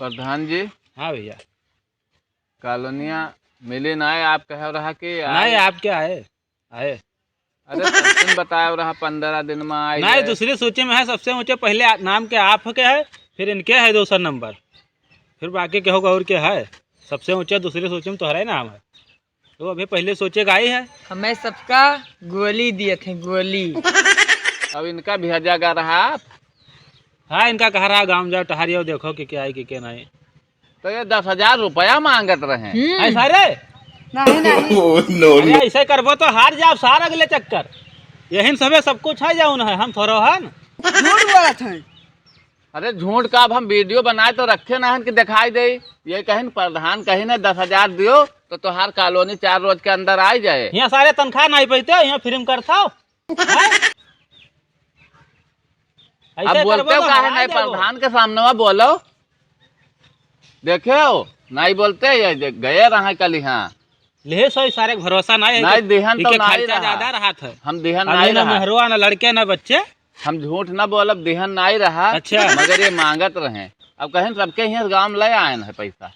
प्रधान जी। हाँ भैया। कॉलोनिया मिले ना है, आप कह रहा कि नहीं आप क्या आए आए अरे तुम बताओ रहा 15 दिन में आए नहीं, दूसरी सूची में है सबसे ऊंचे पहले नाम के आप के है, फिर इनके है दूसरा नंबर, फिर बाकी के होगा और क्या है। सबसे ऊंचे दूसरी सूची में तुम्हारा ही नाम है, तो अभी पहले सोचेगा ही है। हमें सबका गोली दिए थे, गोली। अब इनका भेजा रहा आप। हाँ, इनका कह रहा गाँव जाओ टहरियो देखो कि क्या है कि क्या नहीं। तो ये 10,000 रुपया मांगत रहे। ऐसा रे नहीं नहीं अरे ऐसे करबो तो हार जाओ सारा अगले चक्कर। यही सबे सब कुछ है जाऊन है, हम थोड़ा है न। झूठ बोला था। अरे झूठ का अब हम वीडियो बनाए तो रखे ना कि दिखाई दे। ये कहीं प्रधान कहीं ना 10,000 दियो तो तुहार कॉलोनी 4 रोज के अंदर आ जाए। यहाँ सारे तनख्वाह नहीं पैते, यहाँ फिल्म करता हो। अब बोलते हो काहे नहीं, प्रधान के सामने बोलो। देखे हो नहीं बोलते, ये गए रहा कल यहाँ ले सो सारे भरोसा नहीं है। नहीं देहन तो नहीं खर्चा ज्यादा रहा था। हम देहन नहीं ना रहा, मेहरुआ ना लड़के ना बच्चे। हम झूठ ना बोलब, देहन नहीं रहा। अच्छा। मगर ये मांगत रहे। अब कहीं सबके यहाँ गांव ले आए है पैसा।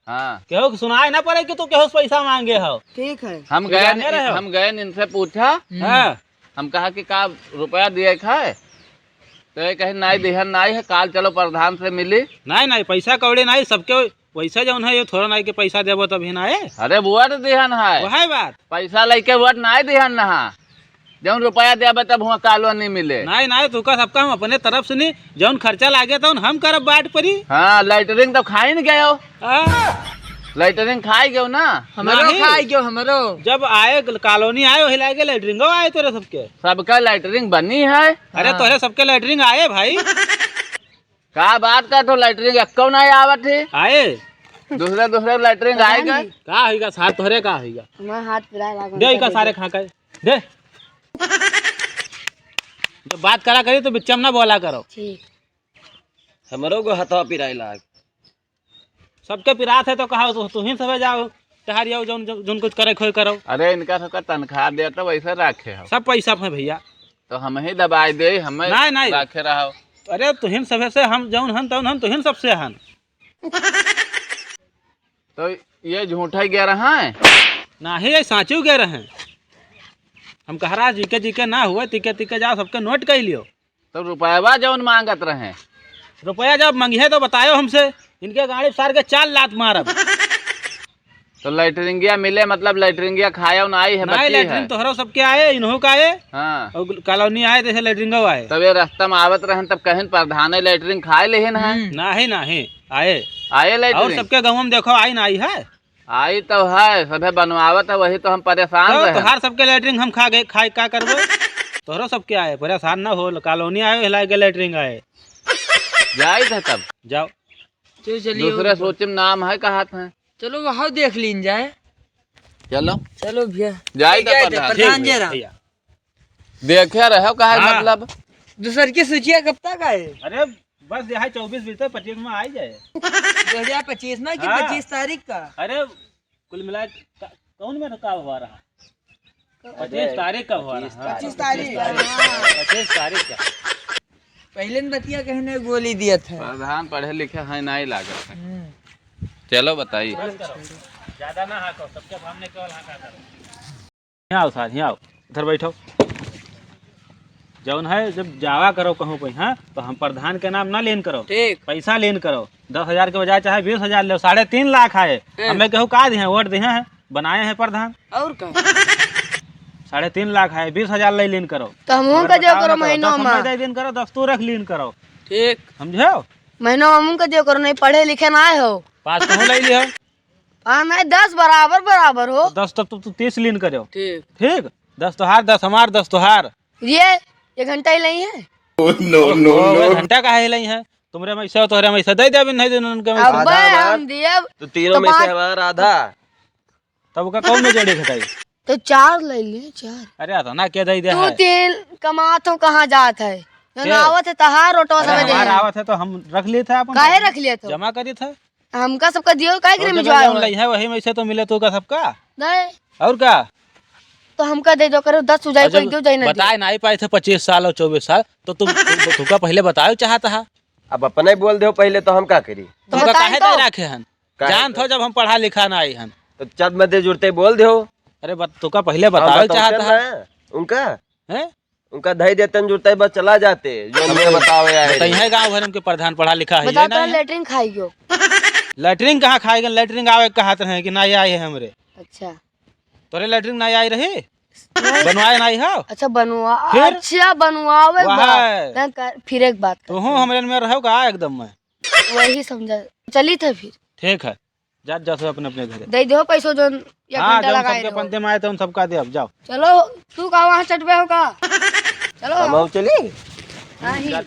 हाँ केहू सुनाई ना पड़े कि तू केहू पैसा मांगे हो। ठीक है। हम गए इनसे पूछा। हम कहा कि का रुपया दिए खाए, तो ये कहीं नहीं देहन नहीं है, काल चलो प्रधान से मिली। नहीं पैसा कौड़ी नहीं, सबके पैसा जौन है ये थोड़ा नहीं कि पैसा देवो तभी ना है। अरे वोट देहन है, वही बात। पैसा लेके वोट नहीं देहन नहा, जौन रुपया देवे तब वहाँ कॉलोनी मिले। नहीं तुका सबका हम अपने तरफ से नहीं, जौन खर्चा लागे तो हम करब बाट परी। हाँ लाइटरिंग तो खाई नहीं गए हो, लाइटरिंग खाई गयो ना। हमारो खाई गयो हमारो। जब आए कॉलोनी आए वही लागे लैटरिंग आए तोरे सबके। सबका लाइटरिंग बनी है। अरे तोरे सबके लैटरिंग आए भाई। का बात का तो लाइटरिंग एक्को नहीं आवत है। आए दूसरे लाइटरिंग आएगा। का होगा साथ तोहरे का होगा। मैं हाथ पिराया दे का सारे खा कर दे। तो बात करा करी तो बिच्चम ना बोला करो। ठीक। हमरो को हथवा पिराई लाग। सबके पिरात है तो कहा तू ही सब जाओ टहरिया जोन कुछ करे खोई करो। अरे इनका सबका तनख्वाह दे तो वैसे रखे हो, सब पैसा है भैया, तो हम ही दबाई दे, हमें नहीं रखे रहो। अरे तुहिन सबे से हम जौन हन तौन हम तुहिन सबसे हन। तो ये झूठा ही गया रहा है ना ही साँचू गए रहे। हम कह रहा जी के ना हुए तिके जाओ सबके नोट कर लियो। तो रुपया जौन मांगत रहे, रुपया जब मंगिए तो बतायो हमसे, इनके गाड़ी सार के 4 लात मारब। तो लाइटरिंगिया मिले मतलब लाइटरिंगिया खाया नहीं है, नहीं लैटरिन तोहरो सबके आए, इन्हों का आए। हाँ। और कॉलोनी आए जैसे लैटरिन आए। तब ये रास्ता में आवत रहे तब कहीं प्रधान लाइटरिंग खाए लेहिन है। नहीं आए और लाइटरिंग सबके गाँव में देखो आई ना आई है। आई तो है, सभे बनवावत है, वही तो हम परेशान तो रहे। तोहार सबके लैटरिन हम खा गए, खाए क्या करबो। तोहरो सबके आए, परेशान ना हो। कॉलोनी आए हिला के लैटरिन आए। जाए थे तब जाओ दूसरे सोच में नाम है कहा था। चलो वहाँ देख लीन जाए। चलो भैया जाए प्रधान जी भैया देखे रहे कहा मतलब दूसर की सूचिया कब तक आए? अरे बस यहाँ 24 बीते 25 में आ जाए। 2025 में कि 25 तारीख का? अरे कुल मिला कौन में कब हुआ रहा? 25 तारीख का हुआ रहा। 25 तारीख 25 तारीख का। पहले बतिया कहने गोली दिया था। प्रधान पढ़े लिखे है नहीं लागत है। चलो बताइए। ज्यादा ना हाको, सबके सामने केवल हाका करो। यहाँ आओ साथ, यहाँ आओ, इधर बैठो। जौन है जब जावा करो कहूँ पे, हाँ तो हम प्रधान के नाम ना लेन करो। ठीक। पैसा लेन करो, 10,000 के बजाय चाहे 20,000 ले। 3.5 लाख आए, हमें कहूँ का दिए वोट दिए हैं, बनाए हैं प्रधान। और का 3.5 लाख है, 20,000 ले लीन करो। तो हम का जो करो महीनों में 10 दिन करो, 10 तू रख लीन करो। ठीक समझो। महीनों में का जो करो, नहीं पढ़े लिखे ना हो। 5 कहूँ ले लियो। हाँ नहीं 10 बराबर हो। 10 तो तू 30 लीन करो। ठीक 10 तोहार 10 हमार 10 तोहार। ये 1 घंटा ही नहीं है। नो घंटा का है नहीं है। तुमरे में ऐसा तोहरे में ऐसा दे दे, नहीं देन उनके में अब हम दिए तो तीनों में से हमारा आधा। तब का कौन में जोड़ी घटाई? तो 4 ले लिए 4। अरे आता ना क्या दे दे तू है। 3 कमात हो, कहाँ जात है? आवत है तहार ऑटो समझ हमारा आवत है तो हम रख लिए थे, अपन काहे रख लिए? तो जमा करी थे हमका सबका दियो काहे करे में जो है वही में से तो मिले तो का सबका नहीं। और क्या तो हमका दे दो करो 10 सुझाई कोई क्यों जाई ना बताए नहीं पाए थे 25 साल और 24 साल तो तुम तुका पहले बताओ चाहता है अब अपने बोल दो पहले तो हम का करी। तो तुमका बताई काहे तो। दे रखे हन काहे जान तो? थो जब हम पढ़ा लिखा ना आई हन। तो चद मध्य जुड़ते बोल दो। अरे तुका पहले बतावे चाहता है उनका हैं? उनका धई देतन जुड़ते बस चला जाते जो हमें बतावे आए तो यहाँ गाँव भर के प्रधान पढ़ा लिखा है बताओ ये तो नहीं है। लेटरिन खाई गयो। लैटरिन कहाँ खाएगा लैटरिन आवे कहते हैं कि नहीं आई है हमरे अच्छा तोरे लैटरिन नहीं आई रही बनवाए नहीं हो अच्छा बनवा फिर? अच्छा बनवावे वाह। फिर एक बात तो हूँ हमरे में रहोगा एकदम मैं वही समझा चली थे फिर ठीक है जा सब अपने अपने घरे दे दो पैसों जो एक हाँ घंटा जब लगाए सबके रहो। पंते में आए तो उन सबका दे अब जाओ चलो तू का वहाँ चटवे होगा चलो हम चली नहीं जा